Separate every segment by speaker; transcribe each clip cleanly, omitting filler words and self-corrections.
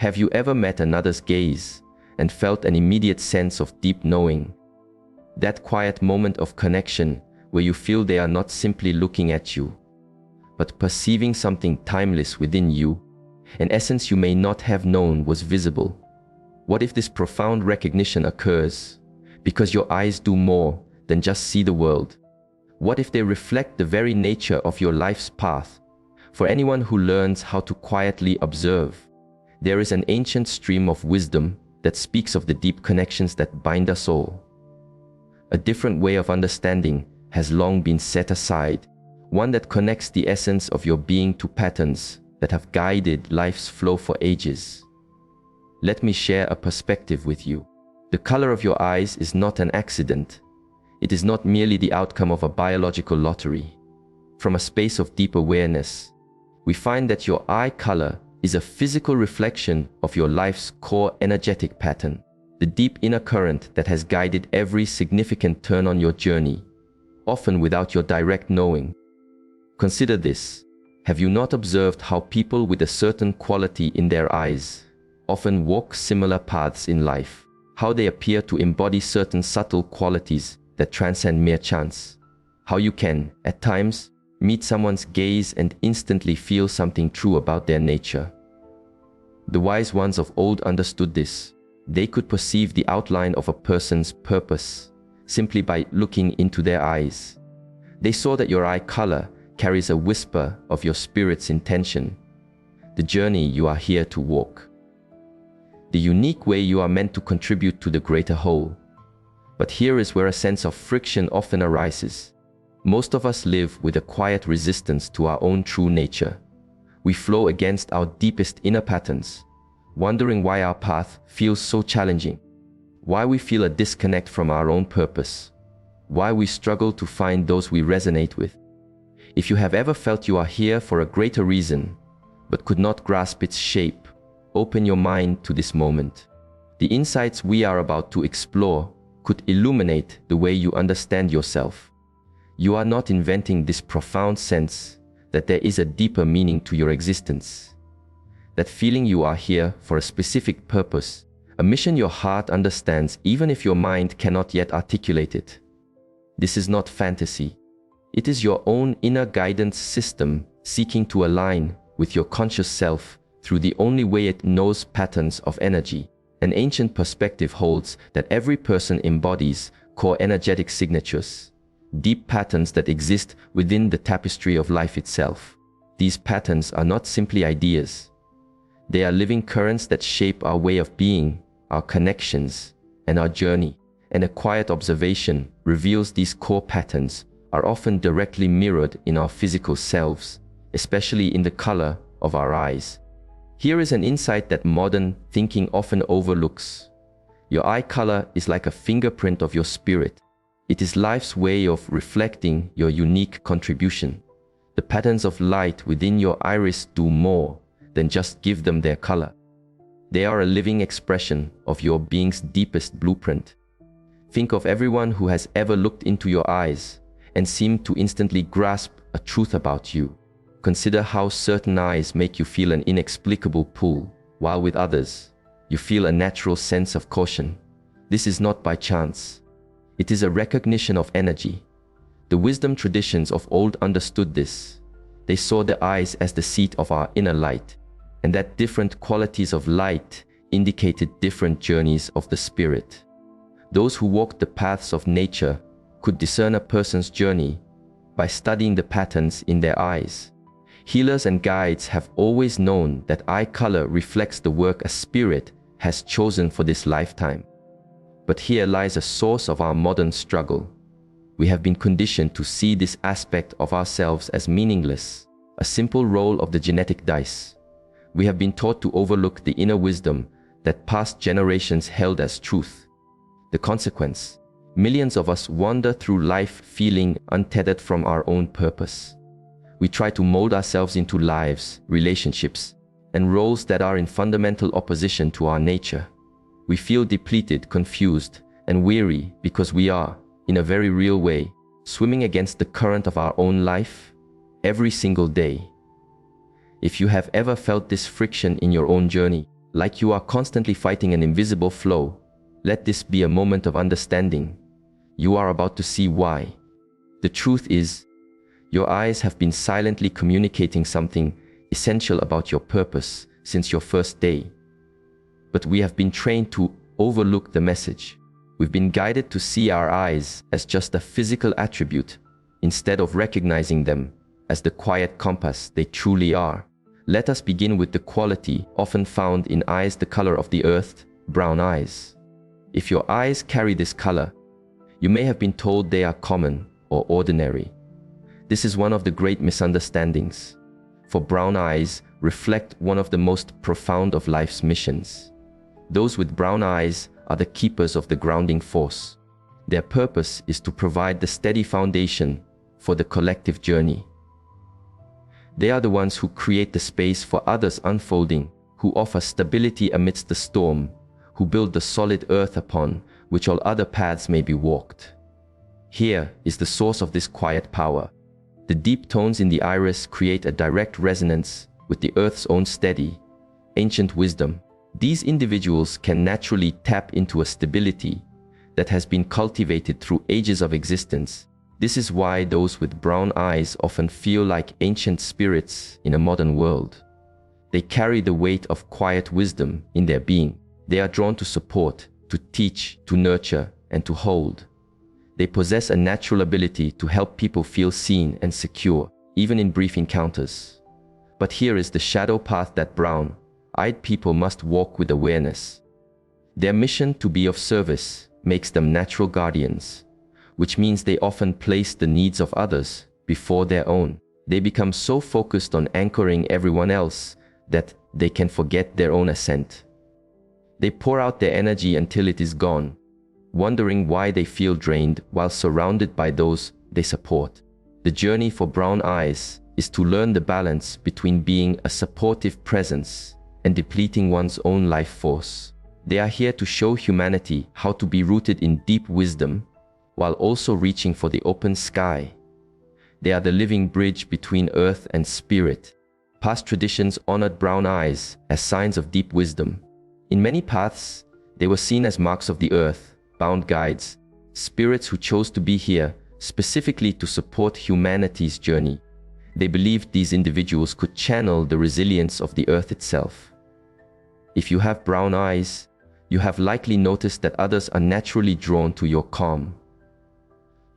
Speaker 1: Have you ever met another's gaze and felt an immediate sense of deep knowing? That quiet moment of connection where you feel they are not simply looking at you, but perceiving something timeless within you, an essence you may not have known was visible. What if this profound recognition occurs because your eyes do more than just see the world? What if they reflect the very nature of your life's path? For anyone who learns how to quietly observe, there is an ancient stream of wisdom that speaks of the deep connections that bind us all. A different way of understanding has long been set aside, one that connects the essence of your being to patterns that have guided life's flow for ages. Let me share a perspective with you. The color of your eyes is not an accident. It is not merely the outcome of a biological lottery. From a space of deep awareness, we find that your eye color is a physical reflection of your life's core energetic pattern, the deep inner current that has guided every significant turn on your journey, often without your direct knowing. Consider this. Have you not observed how people with a certain quality in their eyes often walk similar paths in life? How they appear to embody certain subtle qualities that transcend mere chance? How you can, at times, meet someone's gaze and instantly feel something true about their nature. The wise ones of old understood this. They could perceive the outline of a person's purpose simply by looking into their eyes. They saw that your eye color carries a whisper of your spirit's intention, the journey you are here to walk, the unique way you are meant to contribute to the greater whole. But here is where a sense of friction often arises. Most of us live with a quiet resistance to our own true nature. We flow against our deepest inner patterns, wondering why our path feels so challenging, why we feel a disconnect from our own purpose, why we struggle to find those we resonate with. If you have ever felt you are here for a greater reason, but could not grasp its shape, open your mind to this moment. The insights we are about to explore could illuminate the way you understand yourself. You are not inventing this profound sense that there is a deeper meaning to your existence. That feeling you are here for a specific purpose, a mission your heart understands even if your mind cannot yet articulate it. This is not fantasy. It is your own inner guidance system seeking to align with your conscious self through the only way it knows patterns of energy. An ancient perspective holds that every person embodies core energetic signatures, deep patterns that exist within the tapestry of life itself. These patterns are not simply ideas. They are living currents that shape our way of being, our connections, and our journey. And a quiet observation reveals these core patterns are often directly mirrored in our physical selves, especially in the color of our eyes. Here is an insight that modern thinking often overlooks. Your eye color is like a fingerprint of your spirit. It is life's way of reflecting your unique contribution. The patterns of light within your iris do more than just give them their color. They are a living expression of your being's deepest blueprint. Think of everyone who has ever looked into your eyes and seemed to instantly grasp a truth about you. Consider how certain eyes make you feel an inexplicable pull, while with others, you feel a natural sense of caution. This is not by chance. It is a recognition of energy. The wisdom traditions of old understood this. They saw the eyes as the seat of our inner light, and that different qualities of light indicated different journeys of the spirit. Those who walked the paths of nature could discern a person's journey by studying the patterns in their eyes. Healers and guides have always known that eye color reflects the work a spirit has chosen for this lifetime. But here lies a source of our modern struggle. We have been conditioned to see this aspect of ourselves as meaningless, a simple roll of the genetic dice. We have been taught to overlook the inner wisdom that past generations held as truth. The consequence: millions of us wander through life feeling untethered from our own purpose. We try to mold ourselves into lives, relationships, and roles that are in fundamental opposition to our nature. We feel depleted, confused, and weary because we are, in a very real way, swimming against the current of our own life every single day. If you have ever felt this friction in your own journey, like you are constantly fighting an invisible flow. Let this be a moment of understanding. You are about to see why. The truth is, your eyes have been silently communicating something essential about your purpose since your first day. But we have been trained to overlook the message. We've been guided to see our eyes as just a physical attribute, instead of recognizing them as the quiet compass they truly are. Let us begin with the quality often found in eyes the color of the earth, brown eyes. If your eyes carry this color, you may have been told they are common or ordinary. This is one of the great misunderstandings, for brown eyes reflect one of the most profound of life's missions. Those with brown eyes are the keepers of the grounding force. Their purpose is to provide the steady foundation for the collective journey. They are the ones who create the space for others unfolding, who offer stability amidst the storm, who build the solid earth upon which all other paths may be walked. Here is the source of this quiet power. The deep tones in the iris create a direct resonance with the earth's own steady, ancient wisdom. These individuals can naturally tap into a stability that has been cultivated through ages of existence. This is why those with brown eyes often feel like ancient spirits in a modern world. They carry the weight of quiet wisdom in their being. They are drawn to support, to teach, to nurture, and to hold. They possess a natural ability to help people feel seen and secure, even in brief encounters. But here is the shadow path that brown-eyed people must walk with awareness. Their mission to be of service makes them natural guardians, which means they often place the needs of others before their own. They become so focused on anchoring everyone else that they can forget their own ascent. They pour out their energy until it is gone, wondering why they feel drained while surrounded by those they support. The journey for brown eyes is to learn the balance between being a supportive presence and depleting one's own life force. They are here to show humanity how to be rooted in deep wisdom while also reaching for the open sky. They are the living bridge between earth and spirit. Past traditions honored brown eyes as signs of deep wisdom. In many paths, they were seen as marks of the earth, bound guides, spirits who chose to be here specifically to support humanity's journey. They believed these individuals could channel the resilience of the earth itself. If you have brown eyes, you have likely noticed that others are naturally drawn to your calm.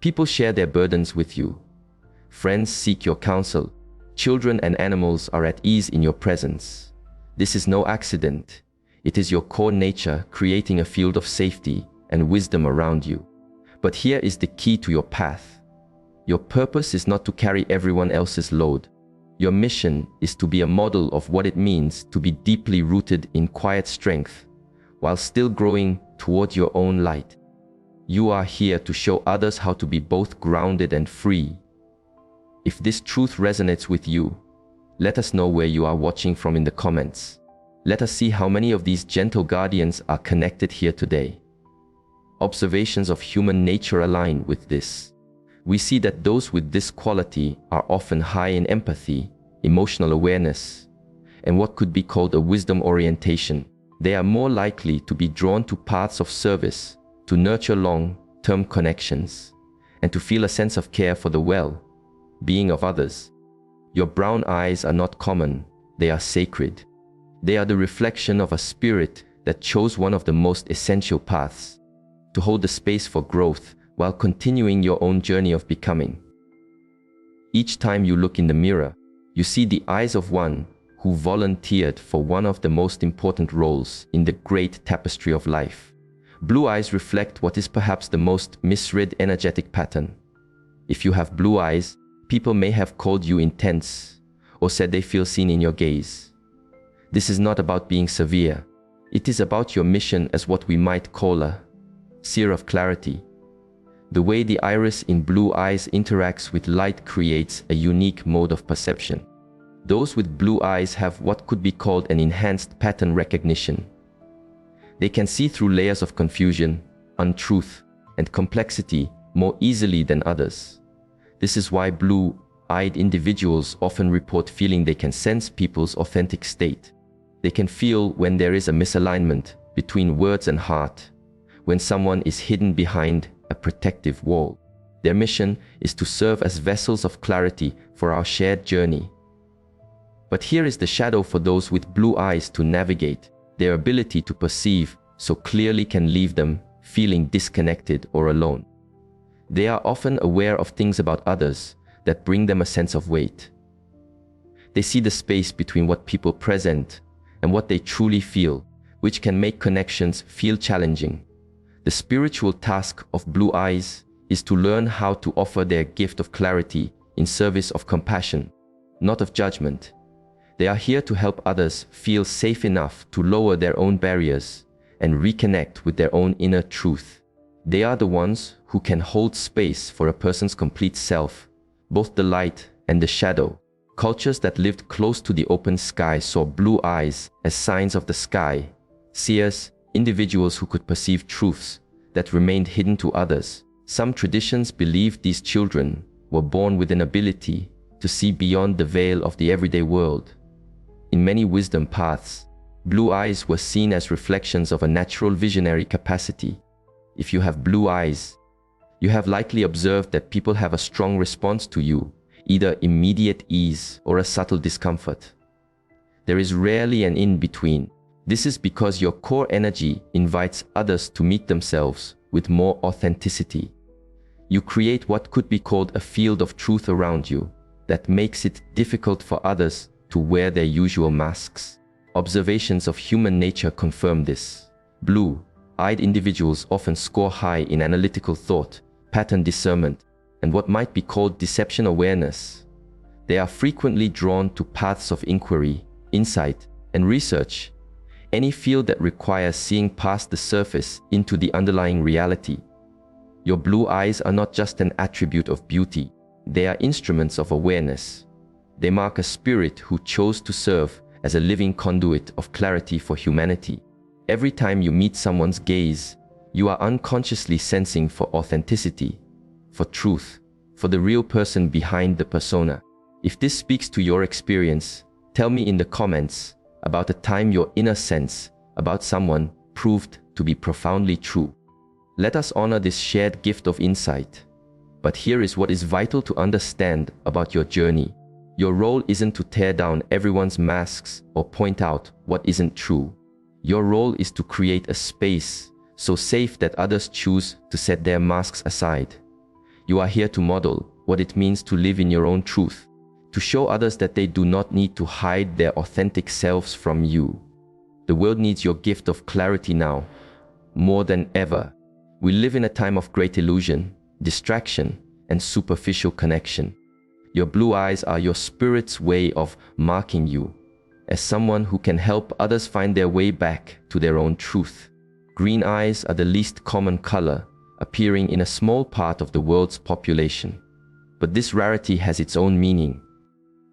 Speaker 1: People share their burdens with you. Friends seek your counsel. Children and animals are at ease in your presence. This is no accident. It is your core nature creating a field of safety and wisdom around you. But here is the key to your path. Your purpose is not to carry everyone else's load. Your mission is to be a model of what it means to be deeply rooted in quiet strength, while still growing toward your own light. You are here to show others how to be both grounded and free. If this truth resonates with you, let us know where you are watching from in the comments. Let us see how many of these gentle guardians are connected here today. Observations of human nature align with this. We see that those with this quality are often high in empathy, emotional awareness, and what could be called a wisdom orientation. They are more likely to be drawn to paths of service, to nurture long-term connections, and to feel a sense of care for the well-being of others. Your brown eyes are not common, they are sacred. They are the reflection of a spirit that chose one of the most essential paths, to hold the space for growth while continuing your own journey of becoming. Each time you look in the mirror, you see the eyes of one who volunteered for one of the most important roles in the great tapestry of life. Blue eyes reflect what is perhaps the most misread energetic pattern. If you have blue eyes, people may have called you intense or said they feel seen in your gaze. This is not about being severe. It is about your mission as what we might call a seer of clarity. The way the iris in blue eyes interacts with light creates a unique mode of perception. Those with blue eyes have what could be called an enhanced pattern recognition. They can see through layers of confusion, untruth, and complexity more easily than others. This is why blue-eyed individuals often report feeling they can sense people's authentic state. They can feel when there is a misalignment between words and heart, when someone is hidden behind a protective wall. Their mission is to serve as vessels of clarity for our shared journey. But here is the shadow for those with blue eyes to navigate. Their ability to perceive so clearly can leave them feeling disconnected or alone. They are often aware of things about others that bring them a sense of weight. They see the space between what people present and what they truly feel, which can make connections feel challenging. The spiritual task of blue eyes is to learn how to offer their gift of clarity in service of compassion, not of judgment. They are here to help others feel safe enough to lower their own barriers and reconnect with their own inner truth. They are the ones who can hold space for a person's complete self, both the light and the shadow. Cultures that lived close to the open sky saw blue eyes as signs of the sky, seers, individuals who could perceive truths that remained hidden to others. Some traditions believed these children were born with an ability to see beyond the veil of the everyday world. In many wisdom paths, blue eyes were seen as reflections of a natural visionary capacity. If you have blue eyes, you have likely observed that people have a strong response to you, either immediate ease or a subtle discomfort. There is rarely an in-between. This is because your core energy invites others to meet themselves with more authenticity. You create what could be called a field of truth around you that makes it difficult for others to wear their usual masks. Observations of human nature confirm this. Blue-eyed individuals often score high in analytical thought, pattern discernment, and what might be called deception awareness. They are frequently drawn to paths of inquiry, insight, and research, any field that requires seeing past the surface into the underlying reality. Your blue eyes are not just an attribute of beauty, they are instruments of awareness. They mark a spirit who chose to serve as a living conduit of clarity for humanity. Every time you meet someone's gaze, you are unconsciously sensing for authenticity, for truth, for the real person behind the persona. If this speaks to your experience, tell me in the comments about a time your inner sense about someone proved to be profoundly true. Let us honor this shared gift of insight. But here is what is vital to understand about your journey. Your role isn't to tear down everyone's masks or point out what isn't true. Your role is to create a space so safe that others choose to set their masks aside. You are here to model what it means to live in your own truth, to show others that they do not need to hide their authentic selves from you. The world needs your gift of clarity now, more than ever. We live in a time of great illusion, distraction, and superficial connection. Your blue eyes are your spirit's way of marking you as someone who can help others find their way back to their own truth. Green eyes are the least common color, appearing in a small part of the world's population. But this rarity has its own meaning.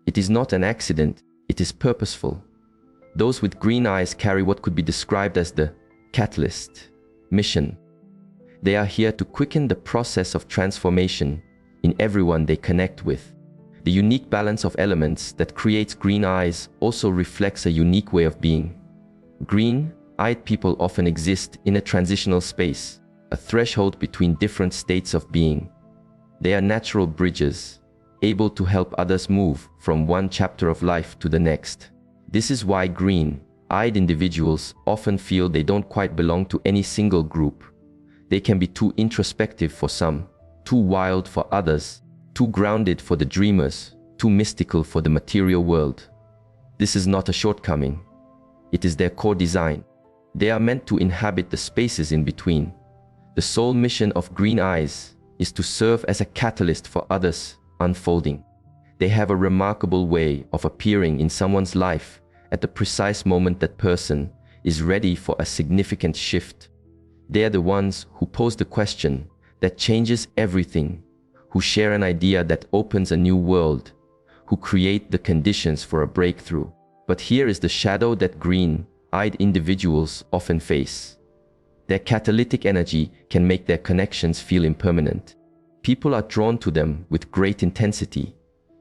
Speaker 1: It is not an accident, it is purposeful. Those with green eyes carry what could be described as the catalyst mission. They are here to quicken the process of transformation in everyone they connect with. The unique balance of elements that creates green eyes also reflects a unique way of being. Green-eyed people often exist in a transitional space, a threshold between different states of being. They are natural bridges, able to help others move from one chapter of life to the next. This is why green-eyed individuals often feel they don't quite belong to any single group. They can be too introspective for some, too wild for others, too grounded for the dreamers, too mystical for the material world. This is not a shortcoming. It is their core design. They are meant to inhabit the spaces in between. The sole mission of green eyes is to serve as a catalyst for others unfolding. They have a remarkable way of appearing in someone's life at the precise moment that person is ready for a significant shift. They are the ones who pose the question that changes everything, who share an idea that opens a new world, who create the conditions for a breakthrough. But here is the shadow that green-eyed individuals often face. Their catalytic energy can make their connections feel impermanent. People are drawn to them with great intensity,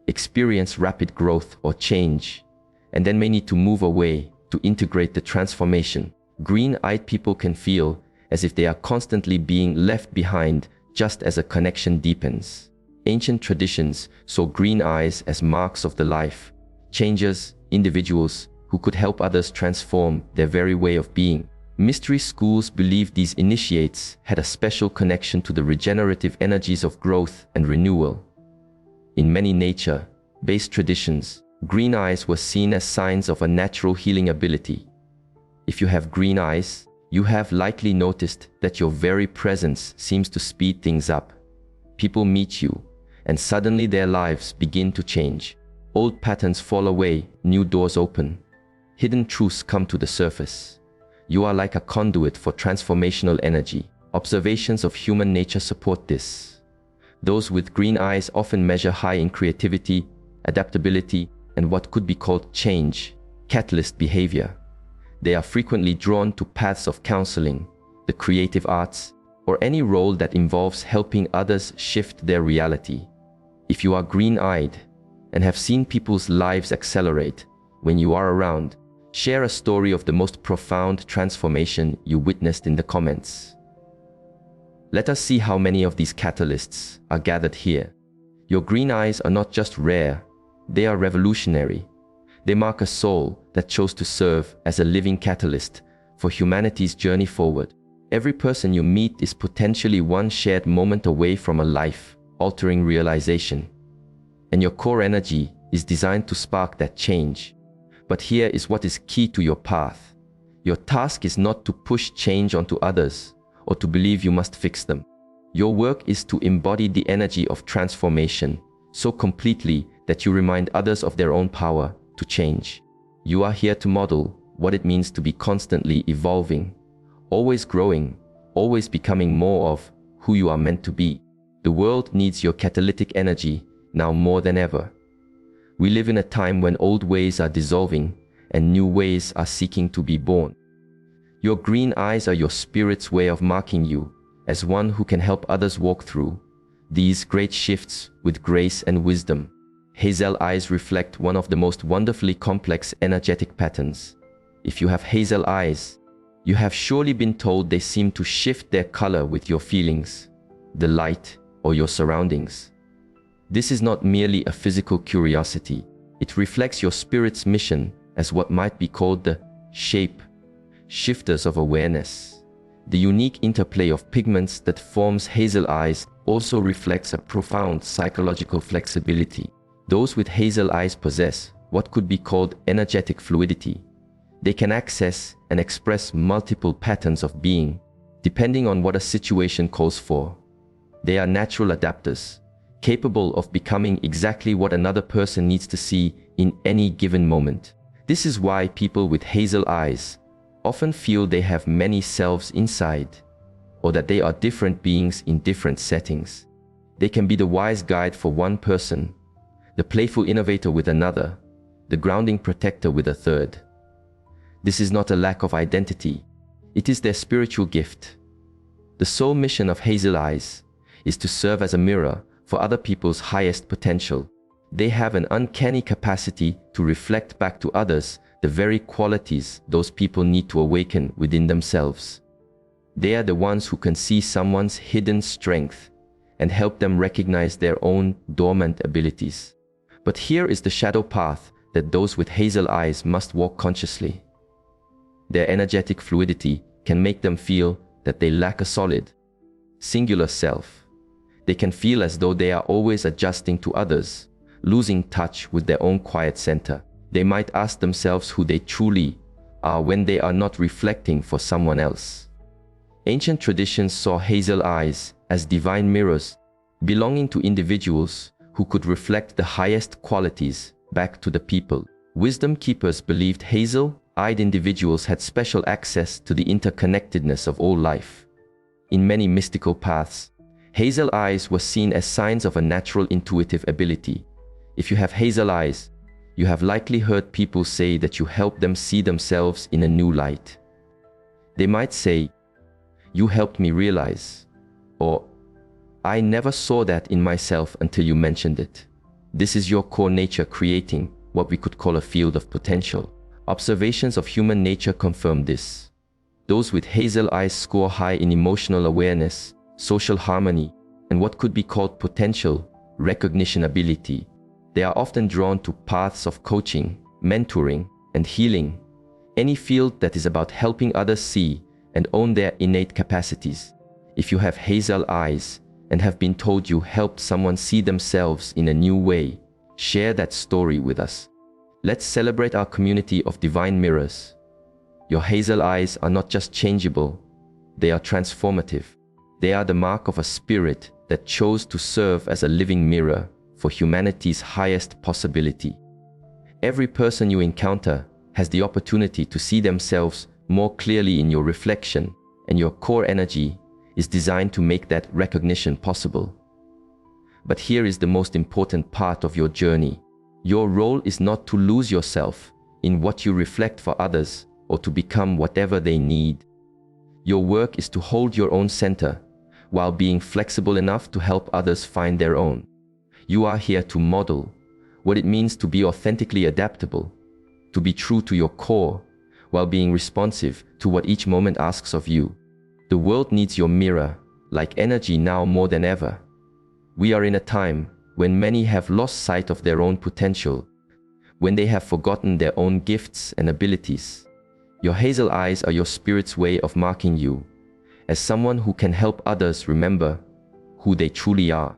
Speaker 1: experience rapid growth or change, and then may need to move away to integrate the transformation. Green-eyed people can feel as if they are constantly being left behind just as a connection deepens. Ancient traditions saw green eyes as marks of the life, changers, individuals who could help others transform their very way of being. Mystery schools believed these initiates had a special connection to the regenerative energies of growth and renewal. In many nature-based traditions, green eyes were seen as signs of a natural healing ability. If you have green eyes, you have likely noticed that your very presence seems to speed things up. People meet you, and suddenly their lives begin to change. Old patterns fall away, new doors open. Hidden truths come to the surface. You are like a conduit for transformational energy. Observations of human nature support this. Those with green eyes often measure high in creativity, adaptability, and what could be called change, catalyst behavior. They are frequently drawn to paths of counseling, the creative arts, or any role that involves helping others shift their reality. If you are green-eyed and have seen people's lives accelerate when you are around, share a story of the most profound transformation you witnessed in the comments. Let us see how many of these catalysts are gathered here. Your green eyes are not just rare, they are revolutionary. They mark a soul that chose to serve as a living catalyst for humanity's journey forward. Every person you meet is potentially one shared moment away from a life-altering realization. And your core energy is designed to spark that change. But here is what is key to your path. Your task is not to push change onto others or to believe you must fix them. Your work is to embody the energy of transformation so completely that you remind others of their own power to change. You are here to model what it means to be constantly evolving, always growing, always becoming more of who you are meant to be. The world needs your catalytic energy now more than ever. We live in a time when old ways are dissolving and new ways are seeking to be born. Your green eyes are your spirit's way of marking you as one who can help others walk through these great shifts with grace and wisdom. Hazel eyes reflect one of the most wonderfully complex energetic patterns. If you have hazel eyes, you have surely been told they seem to shift their color with your feelings, the light, or your surroundings. This is not merely a physical curiosity. It reflects your spirit's mission as what might be called the shifters of awareness. The unique interplay of pigments that forms hazel eyes also reflects a profound psychological flexibility. Those with hazel eyes possess what could be called energetic fluidity. They can access and express multiple patterns of being, depending on what a situation calls for. They are natural adapters, capable of becoming exactly what another person needs to see in any given moment. This is why people with hazel eyes often feel they have many selves inside, or that they are different beings in different settings. They can be the wise guide for one person, the playful innovator with another, the grounding protector with a third. This is not a lack of identity, it is their spiritual gift. The sole mission of hazel eyes is to serve as a mirror for other people's highest potential. They have an uncanny capacity to reflect back to others the very qualities those people need to awaken within themselves. They are the ones who can see someone's hidden strength and help them recognize their own dormant abilities. But here is the shadow path that those with hazel eyes must walk consciously. Their energetic fluidity can make them feel that they lack a solid, singular self. They can feel as though they are always adjusting to others, losing touch with their own quiet center. They might ask themselves who they truly are when they are not reflecting for someone else. Ancient traditions saw hazel eyes as divine mirrors, belonging to individuals who could reflect the highest qualities back to the people. Wisdom keepers believed hazel-eyed individuals had special access to the interconnectedness of all life. In many mystical paths, hazel eyes were seen as signs of a natural intuitive ability. If you have hazel eyes, you have likely heard people say that you help them see themselves in a new light. They might say, "You helped me realize," or "I never saw that in myself until you mentioned it." This is your core nature creating what we could call a field of potential. Observations of human nature confirm this. Those with hazel eyes score high in emotional awareness, social harmony, and what could be called potential recognition ability. They are often drawn to paths of coaching, mentoring, and healing, any field that is about helping others see and own their innate capacities. If you have hazel eyes and have been told you helped someone see themselves in a new way, share that story with us. Let's celebrate our community of divine mirrors. Your hazel eyes are not just changeable, they are transformative. They are the mark of a spirit that chose to serve as a living mirror for humanity's highest possibility. Every person you encounter has the opportunity to see themselves more clearly in your reflection, and your core energy is designed to make that recognition possible. But here is the most important part of your journey. Your role is not to lose yourself in what you reflect for others or to become whatever they need. Your work is to hold your own center while being flexible enough to help others find their own. You are here to model what it means to be authentically adaptable, to be true to your core while being responsive to what each moment asks of you. The world needs your mirror like energy now more than ever. We are in a time when many have lost sight of their own potential, when they have forgotten their own gifts and abilities. Your hazel eyes are your spirit's way of marking you as someone who can help others remember who they truly are.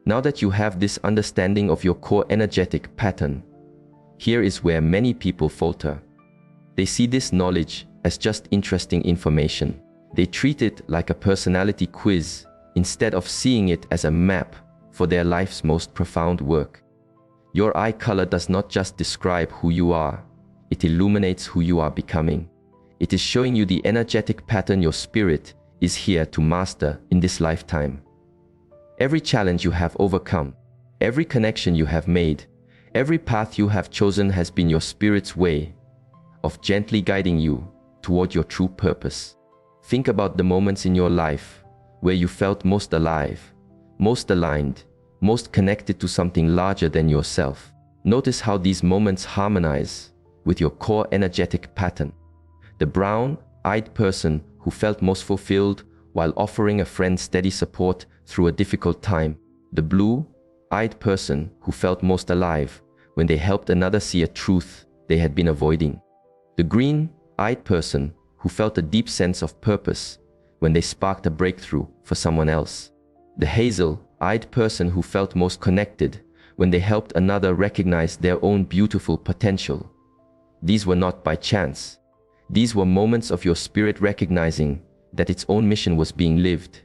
Speaker 1: Now that you have this understanding of your core energetic pattern, here is where many people falter. They see this knowledge as just interesting information. They treat it like a personality quiz instead of seeing it as a map for their life's most profound work. Your eye color does not just describe who you are, it illuminates who you are becoming. It is showing you the energetic pattern your spirit is here to master in this lifetime. Every challenge you have overcome, every connection you have made, every path you have chosen has been your spirit's way of gently guiding you toward your true purpose. Think about the moments in your life where you felt most alive, most aligned, most connected to something larger than yourself. Notice how these moments harmonize with your core energetic pattern. The brown-eyed person who felt most fulfilled while offering a friend steady support through a difficult time. The blue-eyed person who felt most alive when they helped another see a truth they had been avoiding. The green-eyed person who felt a deep sense of purpose when they sparked a breakthrough for someone else. The hazel-eyed person who felt most connected when they helped another recognize their own beautiful potential. These were not by chance. These were moments of your spirit recognizing that its own mission was being lived.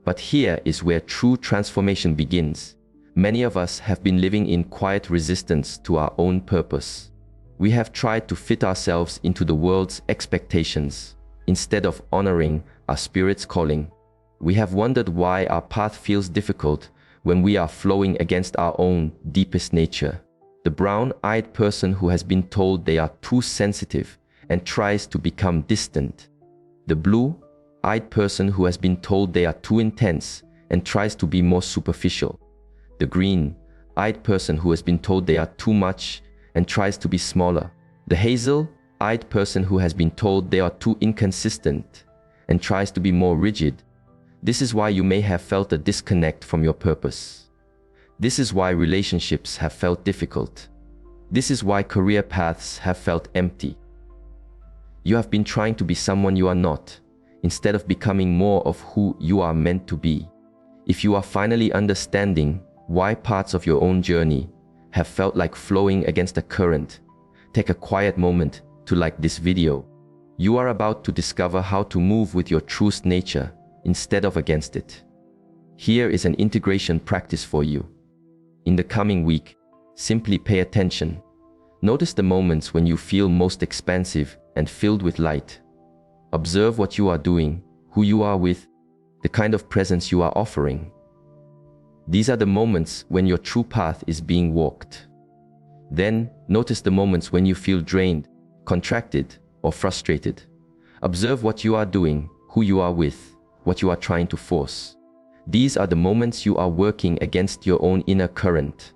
Speaker 1: But here is where true transformation begins. Many of us have been living in quiet resistance to our own purpose. We have tried to fit ourselves into the world's expectations instead of honoring our spirit's calling. We have wondered why our path feels difficult when we are flowing against our own deepest nature. The brown-eyed person who has been told they are too sensitive and tries to become distant. The blue-eyed person who has been told they are too intense and tries to be more superficial. The green-eyed person who has been told they are too much and tries to be smaller. The hazel-eyed person who has been told they are too inconsistent and tries to be more rigid. This is why you may have felt a disconnect from your purpose. This is why relationships have felt difficult. This is why career paths have felt empty. You have been trying to be someone you are not, instead of becoming more of who you are meant to be. If you are finally understanding why parts of your own journey have felt like flowing against a current, take a quiet moment to like this video. You are about to discover how to move with your truest nature instead of against it. Here is an integration practice for you. In the coming week, simply pay attention. Notice the moments when you feel most expansive and filled with light. Observe what you are doing, who you are with, the kind of presence you are offering. These are the moments when your true path is being walked. Then, notice the moments when you feel drained, contracted, or frustrated. Observe what you are doing, who you are with, what you are trying to force. These are the moments you are working against your own inner current.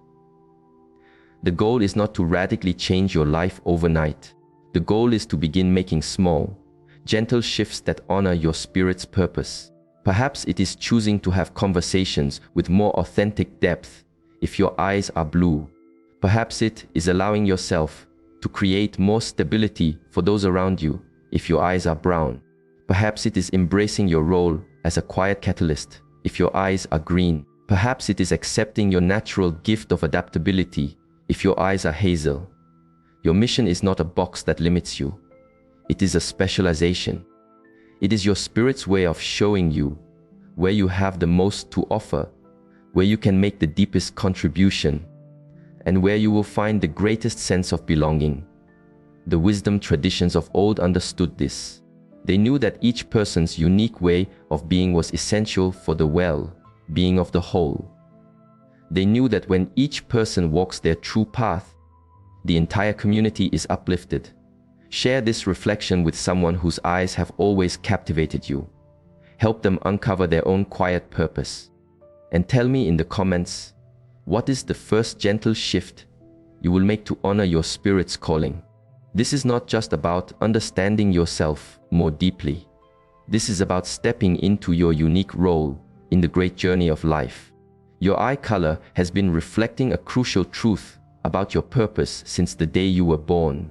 Speaker 1: The goal is not to radically change your life overnight. The goal is to begin making small, gentle shifts that honor your spirit's purpose. Perhaps it is choosing to have conversations with more authentic depth if your eyes are blue. Perhaps it is allowing yourself to create more stability for those around you if your eyes are brown. Perhaps it is embracing your role as a quiet catalyst if your eyes are green. Perhaps it is accepting your natural gift of adaptability if your eyes are hazel. Your mission is not a box that limits you. It is a specialization. It is your spirit's way of showing you where you have the most to offer, where you can make the deepest contribution, and where you will find the greatest sense of belonging. The wisdom traditions of old understood this. They knew that each person's unique way of being was essential for the well-being of the whole. They knew that when each person walks their true path, the entire community is uplifted. Share this reflection with someone whose eyes have always captivated you. Help them uncover their own quiet purpose. And tell me in the comments, what is the first gentle shift you will make to honor your spirit's calling? This is not just about understanding yourself more deeply. This is about stepping into your unique role in the great journey of life. Your eye color has been reflecting a crucial truth about your purpose since the day you were born.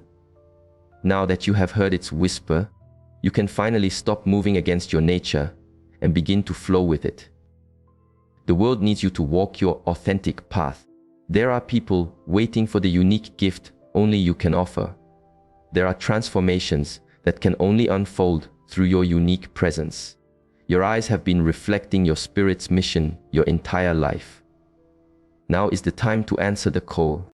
Speaker 1: Now that you have heard its whisper, you can finally stop moving against your nature and begin to flow with it. The world needs you to walk your authentic path. There are people waiting for the unique gift only you can offer. There are transformations that can only unfold through your unique presence. Your eyes have been reflecting your spirit's mission your entire life. Now is the time to answer the call.